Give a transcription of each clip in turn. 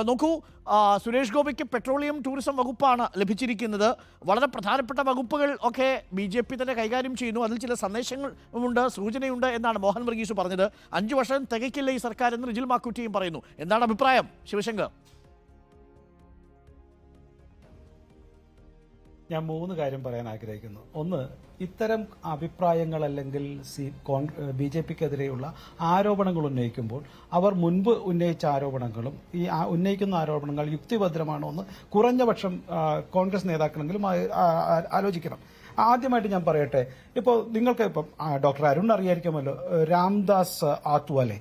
നോക്കൂ, സുരേഷ് ഗോപിക്ക് petroleum tourism വകുപ്പാണ് ലഭിച്ചിരിക്കുന്നത്. വളരെ പ്രധാനപ്പെട്ട വകുപ്പുകൾ ഒക്കെ BJP തന്നെ കൈകാര്യം ചെയ്യുന്നു. അതിൽ ചില സന്ദേശങ്ങളുണ്ട്, സൂചനയുണ്ട് എന്നാണ് മോഹൻ വർഗീസ് പറഞ്ഞത്. 5 വർഷം തികയ്ക്കില്ല ഈ സർക്കാർ എന്ന് റിജിൽ മാക്കുറ്റിയും പറയുന്നു. എന്താണ് അഭിപ്രായം ശിവശങ്കർ? ഞാൻ 3 കാര്യം പറയാൻ ആഗ്രഹിക്കുന്നു. ഒന്ന്, ഇത്തരം അഭിപ്രായങ്ങൾ അല്ലെങ്കിൽ BJPക്കെതിരെയുള്ള ആരോപണങ്ങൾ ഉന്നയിക്കുമ്പോൾ അവർ മുൻപ് ഉന്നയിച്ച ആരോപണങ്ങളും ഈ ഉന്നയിക്കുന്ന ആരോപണങ്ങൾ യുക്തിഭദ്രമാണോ എന്ന് കുറഞ്ഞപക്ഷം കോൺഗ്രസ് നേതാക്കളെങ്കിലും ആലോചിക്കണം. ആദ്യമായിട്ട് ഞാൻ പറയട്ടെ, ഇപ്പോൾ നിങ്ങൾക്ക് ഇപ്പം ഡോക്ടർ അരുൺ അറിയായിരിക്കുമല്ലോ, രാംദാസ് ആത്വാലെ.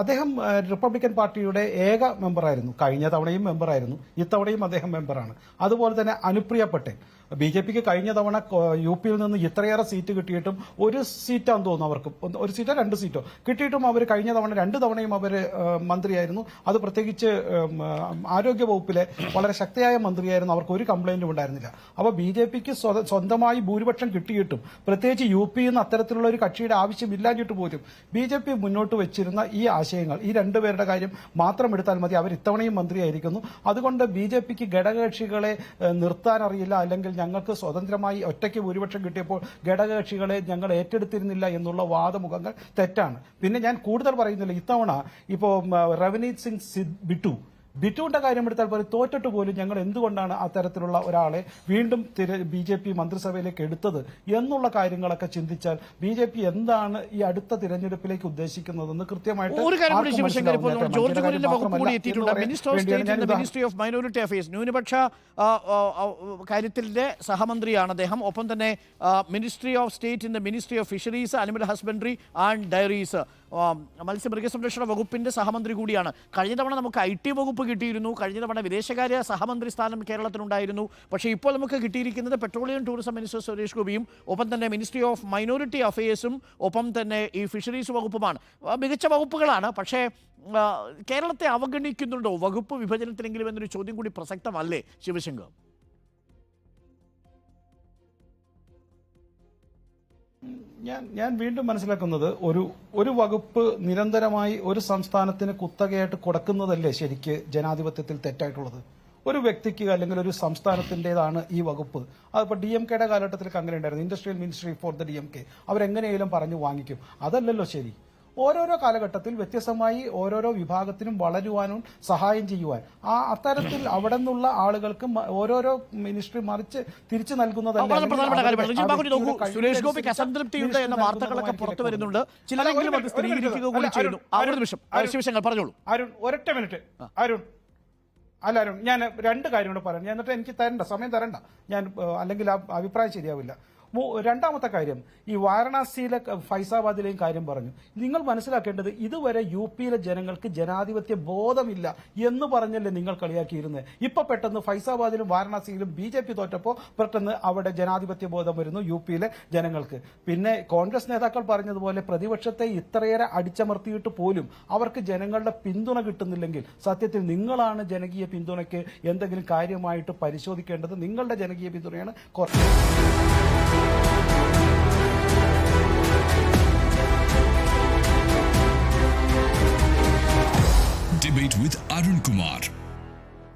അദ്ദേഹം റിപ്പബ്ലിക്കൻ പാർട്ടിയുടെ ഏക മെമ്പറായിരുന്നു. കഴിഞ്ഞ തവണയും മെമ്പറായിരുന്നു, ഇത്തവണയും അദ്ദേഹം മെമ്പറാണ്. അതുപോലെ തന്നെ അനുപ്രിയ പട്ടേൽ. BJPക്ക് കഴിഞ്ഞ തവണ UPയിൽ നിന്ന് ഇത്രയേറെ സീറ്റ് കിട്ടിയിട്ടും ഒരു സീറ്റാന്ന് തോന്നുന്നു അവർക്ക്, 1 സീറ്റോ 2 സീറ്റോ കിട്ടിയിട്ടും അവർ കഴിഞ്ഞ തവണ 2 തവണയും അവർ മന്ത്രിയായിരുന്നു. അത് പ്രത്യേകിച്ച് ആരോഗ്യ വകുപ്പിലെ വളരെ ശക്തിയായ മന്ത്രിയായിരുന്നു. അവർക്ക് ഒരു കംപ്ലൈന്റും ഉണ്ടായിരുന്നില്ല. അപ്പോൾ BJPക്ക് സ്വന്തമായി ഭൂരിപക്ഷം കിട്ടിയിട്ടും പ്രത്യേകിച്ച് UPയിൽ നിന്ന് അത്തരത്തിലുള്ള ഒരു കക്ഷിയുടെ ആവശ്യമില്ലാഞ്ഞിട്ട് പോലും BJP മുന്നോട്ട് വെച്ചിരുന്ന ഈ ആശയങ്ങൾ, ഈ 2 പേരുടെ കാര്യം മാത്രം എടുത്താൽ മതി, അവർ ഇത്തവണയും മന്ത്രിയായിരിക്കുന്നു. അതുകൊണ്ട് BJPക്ക് ഘടകകക്ഷികളെ നിർത്താൻ അറിയില്ല, അല്ലെങ്കിൽ ഞങ്ങൾക്ക് സ്വതന്ത്രമായി ഒറ്റയ്ക്ക് ഭൂരിപക്ഷം കിട്ടിയപ്പോൾ ഘടകകക്ഷികളെ ഞങ്ങൾ ഏറ്റെടുത്തിരുന്നില്ല എന്നുള്ള വാദമുഖങ്ങൾ തെറ്റാണ്. പിന്നെ ഞാൻ കൂടുതൽ പറയുന്നില്ല. ഇത്തവണ ഇപ്പോൾ റവനീത് സിംഗ് ബിറ്റുവിന്റെ കാര്യം എടുത്താൽ പോലും തോറ്റിട്ട് പോലും ഞങ്ങൾ എന്തുകൊണ്ടാണ് അത്തരത്തിലുള്ള ഒരാളെ വീണ്ടും BJP മന്ത്രിസഭയിലേക്ക് എടുത്തത് എന്നുള്ള കാര്യങ്ങളൊക്കെ ചിന്തിച്ചാൽ BJP എന്താണ് ഈ അടുത്ത തിരഞ്ഞെടുപ്പിലേക്ക് ഉദ്ദേശിക്കുന്നതെന്ന് കൃത്യമായിട്ട് മിനിസ്ട്രി ഓഫ് മൈനോറിറ്റി അഫയേഴ്സ് ന്യൂനപക്ഷ കാര്യത്തിന്റെ സഹമന്ത്രിയാണ് അദ്ദേഹം. ഒപ്പം തന്നെ ministry of state in the ministry of fisheries, animal husbandry and dairies, മത്സ്യമൃഗസംരക്ഷണ വകുപ്പിന്റെ സഹമന്ത്രി കൂടിയാണ്. കഴിഞ്ഞ തവണ നമുക്ക് IT വകുപ്പ് കിട്ടിയിരുന്നു. കഴിഞ്ഞ തവണ വിദേശകാര്യ സഹമന്ത്രി സ്ഥാനം കേരളത്തിനുണ്ടായിരുന്നു. പക്ഷേ ഇപ്പോൾ നമുക്ക് കിട്ടിയിരിക്കുന്നത് പെട്രോളിയം ടൂറിസം മിനിസ്റ്റർ സുരേഷ് ഗോപിയും ഒപ്പം തന്നെ മിനിസ്ട്രി ഓഫ് മൈനോറിറ്റി അഫയേഴ്സും ഒപ്പം തന്നെ ഈ ഫിഷറീസ് വകുപ്പുമാണ്. മികച്ച വകുപ്പുകളാണ്. പക്ഷേ കേരളത്തെ അവഗണിക്കുന്നുണ്ടോ വകുപ്പ് വിഭജനത്തിലെങ്കിലും എന്നൊരു ചോദ്യം കൂടി പ്രസക്തമല്ലേ ശിവശങ്കർ? ഞാൻ വീണ്ടും മനസ്സിലാക്കുന്നത്, ഒരു വകുപ്പ് നിരന്തരമായി ഒരു സംസ്ഥാനത്തിന് കുത്തകയായിട്ട് കൊടുക്കുന്നതല്ലേ ശരിക്ക് ജനാധിപത്യത്തിൽ തെറ്റായിട്ടുള്ളത്? ഒരു വ്യക്തിക്ക് അല്ലെങ്കിൽ ഒരു സംസ്ഥാനത്തിൻ്റെതാണ് ഈ വകുപ്പ്. അതിപ്പോൾ DMKയുടെ കാലഘട്ടത്തിലൊക്കെ അങ്ങനെ ഉണ്ടായിരുന്നു. Industrial ministry for the DMK. അവരെങ്ങനെയെങ്കിലും പറഞ്ഞു വാങ്ങിക്കും. അതല്ലല്ലോ ശരി. ഓരോരോ കാലഘട്ടത്തിൽ വ്യത്യസ്തമായി ഓരോരോ വിഭാഗത്തിനും വളരുവാനും സഹായം ചെയ്യുവാൻ അത്തരത്തിൽ അവിടെ നിന്നുള്ള ആളുകൾക്ക് ഓരോരോ മിനിസ്ട്രി മറിച്ച് തിരിച്ചു നൽകുന്നതല്ല. സുരേഷ് ഗോപിക്ക് അസംതൃപ്തിയുണ്ട് എന്ന വാർത്തകളൊക്കെ പുറത്തു വരുന്നുണ്ട്. ചിലരെങ്കിലും അത് സ്ഥിരീകരിക്കുക കൂടി ചെയ്യുന്നു. പറഞ്ഞോളൂ അരുൺ, ഒരൊറ്റ മിനിറ്റ്. അരുൺ, ഞാൻ 2 കാര്യം കൂടെ പറയാം. എന്നിട്ട് എനിക്ക് സമയം തരണ്ട, ഞാൻ അല്ലെങ്കിൽ ആ അഭിപ്രായം ശരിയാവില്ല. രണ്ടാമത്തെ കാര്യം, ഈ വാരണാസിയിലെ ഫൈസാബാദിലെയും കാര്യം പറഞ്ഞു. നിങ്ങൾ മനസ്സിലാക്കേണ്ടത്, ഇതുവരെ UPയിലെ ജനങ്ങൾക്ക് ജനാധിപത്യ ബോധമില്ല എന്ന് പറഞ്ഞല്ലേ നിങ്ങൾ കളിയാക്കിയിരുന്നത്. ഇപ്പൊ പെട്ടെന്ന് ഫൈസാബാദിലും വാരണാസിയിലും BJP തോറ്റപ്പോൾ പെട്ടെന്ന് അവിടെ ജനാധിപത്യ ബോധം വരുന്നു UPയിലെ ജനങ്ങൾക്ക്. പിന്നെ കോൺഗ്രസ് നേതാക്കൾ പറഞ്ഞതുപോലെ പ്രതിപക്ഷത്തെ ഇത്രയേറെ അടിച്ചമർത്തിയിട്ട് പോലും അവർക്ക് ജനങ്ങളുടെ പിന്തുണ കിട്ടുന്നില്ലെങ്കിൽ സത്യത്തിൽ നിങ്ങളാണ് ജനകീയ പിന്തുണയ്ക്ക് എന്തെങ്കിലും കാര്യമായിട്ട് പരിശോധിക്കേണ്ടത്. നിങ്ങളുടെ ജനകീയ പിന്തുണയാണ് Debate with Arun Kumar.